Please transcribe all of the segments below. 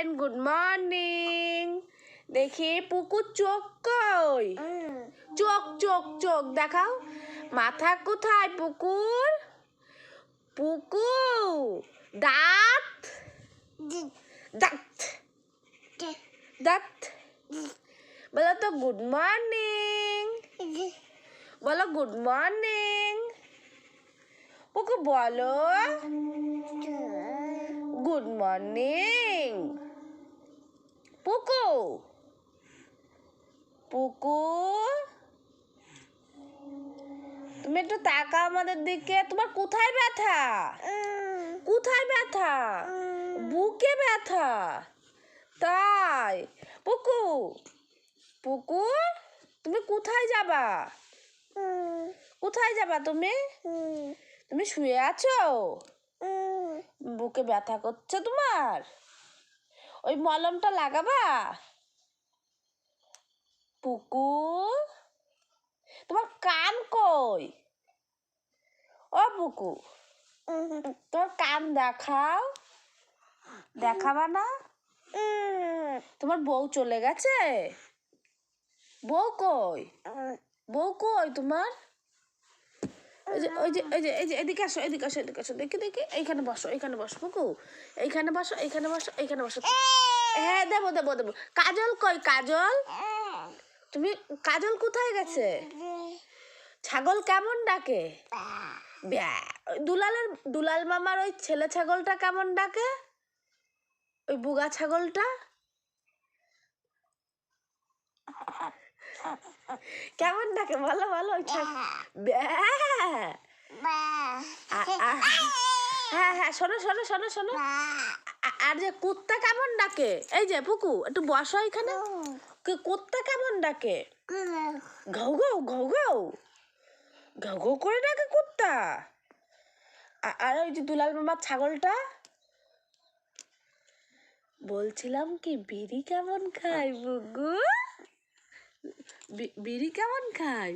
Student, good morning. দেখি পুকুর চোখ কই? চোখ চোখ চোখ দেখাও। মাথা কোথায় পুকুর? পুকুর দাঁত দাঁত দাঁত বলো তো গুড মর্নিং। বলো গুড মর্নিং। পুকু বলো গুড মর্নিং। পুকু পুকু তুমি একটু তাকাও আমাদের দিকে। তোমার কোথায় ব্যথা? কোথায় ব্যথা? বুকে ব্যথা? তাই? পুকু পুকু তুমি কোথায় যাবা? কোথায় যাবা তুমি? তুমি শুয়ে আছো? বুকে ব্যথা করছে তোমার? ওই মলমটা লাগাবা? পুকু তোমার কান কই? ও পুকু তোমার কান দেখাও। দেখাবা না? তোমার বউ চলে গেছে? বউ কই? বউ কই তোমার? এদিকে আসো, এদিকে আসো, এদিকে আসো। দেখি দেখি, এইখানে বসো, এইখানে বসো পুকু। এইখানে বসো, এইখানে বসো, এইখানে বসো। হ্যাঁ দেবো দেবো দেবো। কাজল কই? কাজল তুমি কাজল কোথায় গেছে? ছাগল কেমন ডাকে? দুলাল মামার ওই ছেলে ছাগলটা কেমন ডাকে? ওই বুগা ছাগলটা কেমন ডাকে বলো বলো। ওই হ্যাঁ হ্যাঁ শোনো শোনো শোনো শোনো। আর যে কুত্তা কেমন ডাকে? এই যে পুকু একটু বসো এখানে। কুত্তা কেমন ডাকে? ঘাউ ঘাউ ঘাউ ঘাউ ঘাউ ঘাউ করে ডাকে কুত্তা। আর ওই যে দুলাল মামার ছাগলটা? বলছিলাম কি বিড়ি কেমন খায় বুগু? বিড়ি কেমন খায়?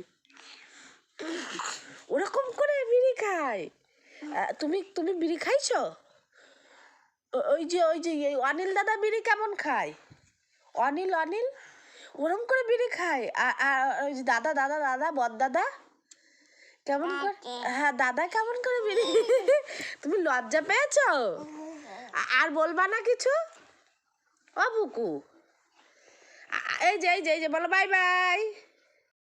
ওরকম করে বিড়ি খায়? তুমি তুমি বিড়ি খাইছো? ওই যে অনিল দাদা বিড়ি কেমন খায়? অনিল অনিল ওরকম করে বিড়ি খায়? আর ওই যে দাদা দাদা দাদা বদ দাদা কেমন করে? হ্যাঁ দাদা কেমন করে বিড়ি? তুমি লজ্জা পেয়েছো? আর বলবা না কিছু? ও বুকু এই যে বলো বাই বাই।